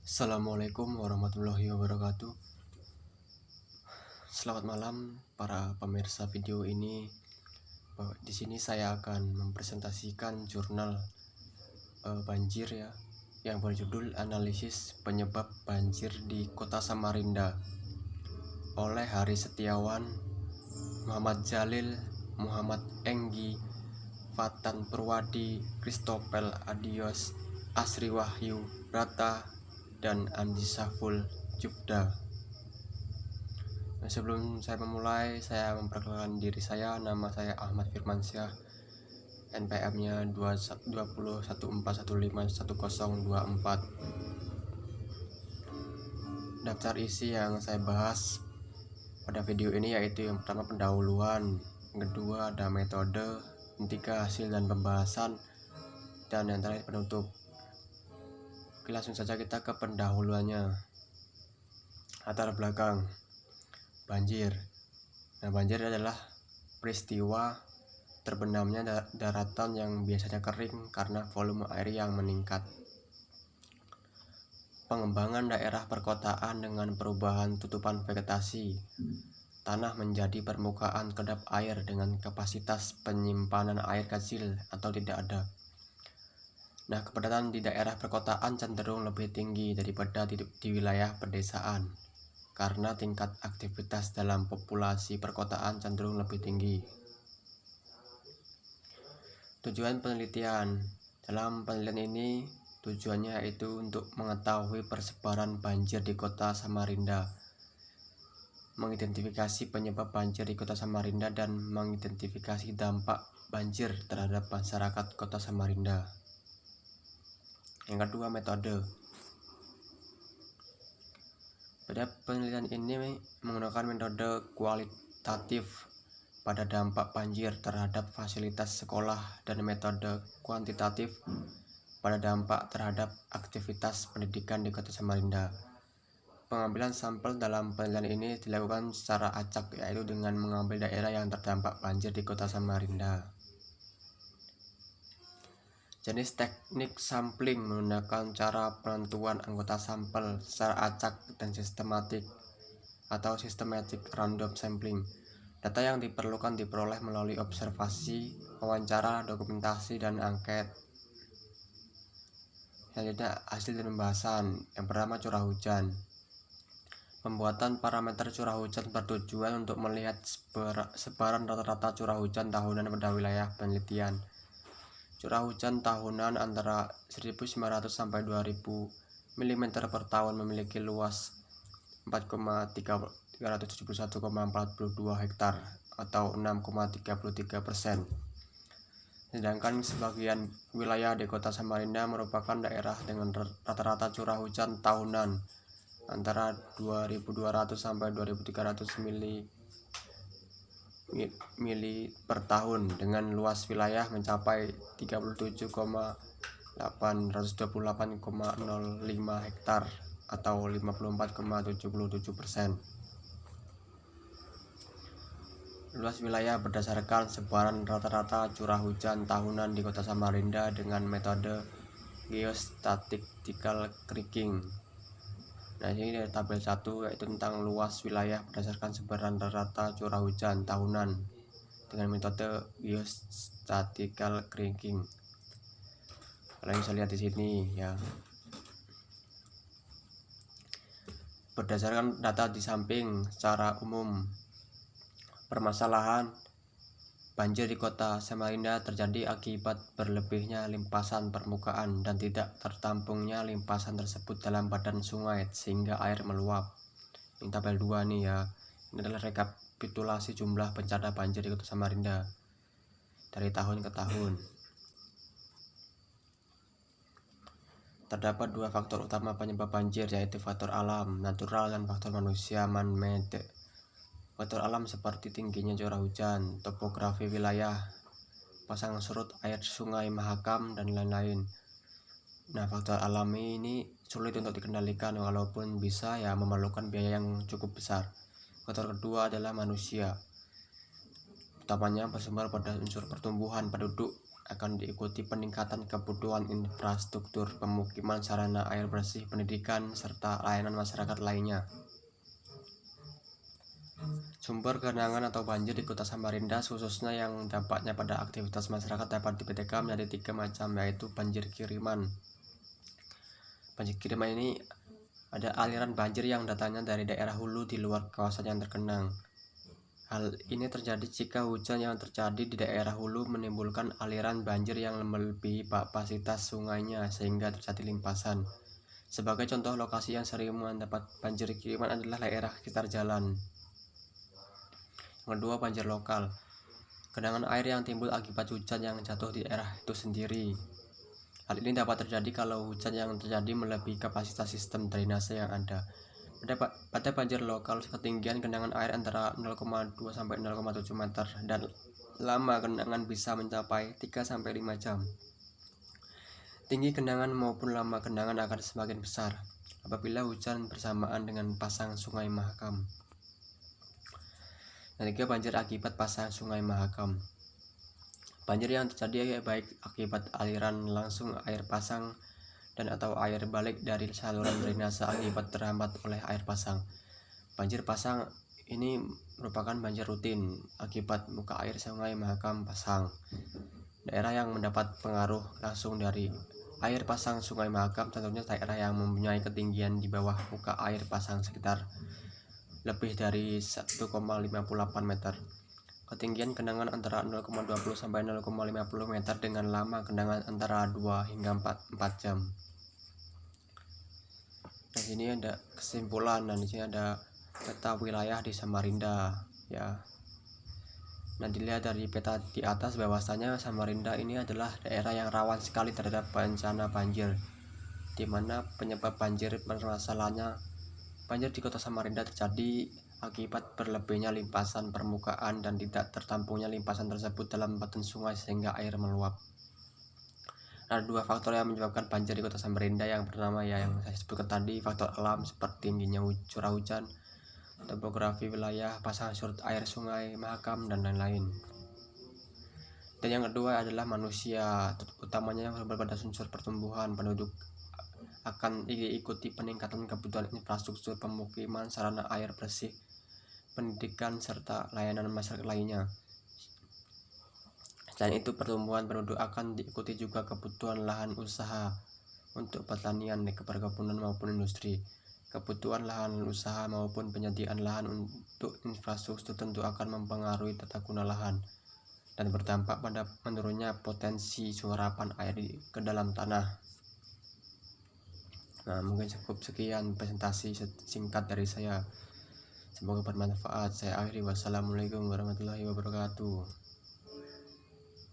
Assalamualaikum warahmatullahi wabarakatuh. Selamat malam para pemirsa video ini. Di sini saya akan mempresentasikan jurnal banjir ya, yang berjudul Analisis Penyebab Banjir di Kota Samarinda oleh Hari Setiawan, Muhammad Jalil, Muhammad Enggi, Fatan Purwadi, Kristopel Adios, Asri Wahyu Rata, dan Andi Saful Jubda. Sebelum saya memulai, saya memperkenalkan diri saya. Nama saya Ahmad Firmansyah, NPM-nya 20141510104. Daftar isi yang saya bahas pada video ini yaitu yang pertama pendahuluan, yang kedua ada metode, yang ketiga hasil dan pembahasan, dan yang terakhir penutup. Oke, langsung saja kita ke pendahuluannya. Latar belakang banjir. Banjir adalah peristiwa terbenamnya daratan yang biasanya kering karena volume air yang meningkat. Pengembangan daerah perkotaan dengan perubahan tutupan vegetasi. Tanah menjadi permukaan kedap air dengan kapasitas penyimpanan air kecil atau tidak ada. Kepadatan di daerah perkotaan cenderung lebih tinggi daripada di wilayah pedesaan, karena tingkat aktivitas dalam populasi perkotaan cenderung lebih tinggi. Tujuan penelitian. Dalam penelitian ini, tujuannya yaitu untuk mengetahui persebaran banjir di kota Samarinda, mengidentifikasi penyebab banjir di kota Samarinda, dan mengidentifikasi dampak banjir terhadap masyarakat kota Samarinda. Yang kedua, metode. Pada penelitian ini menggunakan metode kualitatif pada dampak banjir terhadap fasilitas sekolah dan metode kuantitatif pada dampak terhadap aktivitas pendidikan di kota Samarinda. Pengambilan sampel dalam penelitian ini dilakukan secara acak, yaitu dengan mengambil daerah yang terdampak banjir di kota Samarinda. Jenis teknik sampling menggunakan cara penentuan anggota sampel secara acak dan sistematik atau systematic random sampling. Data yang diperlukan diperoleh melalui observasi, wawancara, dokumentasi, dan angket. Selanjutnya, hasil dan pembahasan. Yang pertama, curah hujan. Pembuatan parameter curah hujan bertujuan untuk melihat sebaran rata-rata curah hujan tahunan pada wilayah penelitian. Curah hujan tahunan antara 1.900 sampai 2.000 mm per tahun memiliki luas 4,371,42 hektar atau 6,33%. Sedangkan sebagian wilayah di kota Samarinda merupakan daerah dengan rata-rata curah hujan tahunan antara 2.200 sampai 2.300 mili per tahun, dengan luas wilayah mencapai 37,828,05 hektar atau 54,77%. Luas wilayah berdasarkan sebaran rata-rata curah hujan tahunan di kota Samarinda dengan metode geostatistical kriging. Ini dari tabel 1 yaitu tentang luas wilayah berdasarkan sebaran rata-rata curah hujan tahunan dengan metode geostatistical kriging. Kalian bisa lihat di sini ya. Berdasarkan data di samping, secara umum permasalahan banjir di kota Samarinda terjadi akibat berlebihnya limpasan permukaan dan tidak tertampungnya limpasan tersebut dalam badan sungai sehingga air meluap. Ini tabel 2 nih ya. Ini adalah rekapitulasi jumlah bencana banjir di kota Samarinda dari tahun ke tahun. Terdapat dua faktor utama penyebab banjir, yaitu faktor alam, natural, dan faktor manusia, man-made. Faktor alam seperti tingginya curah hujan, topografi wilayah, pasang surut air sungai Mahakam, dan lain-lain. Faktor alami ini sulit untuk dikendalikan walaupun bisa memerlukan biaya yang cukup besar. Faktor kedua adalah manusia. Utamanya bersumber pada unsur pertumbuhan penduduk akan diikuti peningkatan kebutuhan infrastruktur pemukiman, sarana air bersih, pendidikan, serta layanan masyarakat lainnya. Sumber genangan atau banjir di Kota Samarinda khususnya yang dampaknya pada aktivitas masyarakat dapat dipetakan menjadi 3 macam, yaitu banjir kiriman. Banjir kiriman ini ada aliran banjir yang datangnya dari daerah hulu di luar kawasan yang tergenang. Hal ini terjadi jika hujan yang terjadi di daerah hulu menimbulkan aliran banjir yang melebihi kapasitas sungainya sehingga terjadi limpasan. Sebagai contoh lokasi yang sering mendapat banjir kiriman adalah daerah sekitar jalan. Yang kedua, banjir lokal. Genangan air yang timbul akibat hujan yang jatuh di daerah itu sendiri. Hal ini dapat terjadi kalau hujan yang terjadi melebihi kapasitas sistem drainase yang ada. Pada banjir lokal, ketinggian genangan air antara 0,2 sampai 0,7 meter dan lama genangan bisa mencapai 3 sampai 5 jam. Tinggi genangan maupun lama genangan akan semakin besar apabila hujan bersamaan dengan pasang Sungai Mahakam. Dan ketiga, banjir akibat pasang Sungai Mahakam. Banjir yang terjadi baik akibat aliran langsung air pasang dan atau air balik dari saluran drainase akibat terhambat oleh air pasang. Banjir pasang ini merupakan banjir rutin akibat muka air Sungai Mahakam pasang. Daerah yang mendapat pengaruh langsung dari air pasang Sungai Mahakam tentunya daerah yang mempunyai ketinggian di bawah muka air pasang sekitar lebih dari 1,58 meter. Ketinggian genangan antara 0,20 sampai 0,50 meter dengan lama genangan antara 2 hingga 4 jam. Nah, sini ada kesimpulan dan di sini ada peta wilayah di Samarinda ya. Nah, dilihat dari peta di atas bahwasanya Samarinda ini adalah daerah yang rawan sekali terhadap bencana banjir, di mana penyebab banjir permasalahannya banjir di Kota Samarinda terjadi akibat berlebihnya limpasan permukaan dan tidak tertampungnya limpasan tersebut dalam badan sungai sehingga air meluap. Ada 2 faktor yang menyebabkan banjir di Kota Samarinda. Yang pertama ya yang saya sebutkan tadi, faktor alam seperti tingginya curah hujan, topografi wilayah, pasang surut air Sungai Mahakam dan lain-lain. Dan yang kedua adalah manusia, utamanya yang berbadan unsur pertumbuhan penduduk akan diikuti peningkatan kebutuhan infrastruktur pemukiman, sarana air bersih, pendidikan, serta layanan masyarakat lainnya. Selain itu, pertumbuhan penduduk akan diikuti juga kebutuhan lahan usaha untuk pertanian, perkebunan maupun industri. Kebutuhan lahan usaha maupun penyediaan lahan untuk infrastruktur tentu akan mempengaruhi tata guna lahan dan berdampak pada menurunnya potensi serapan air ke dalam tanah. Nah, mungkin cukup sekian presentasi singkat dari saya. Semoga bermanfaat. Saya akhiri. Wassalamualaikum warahmatullahi wabarakatuh.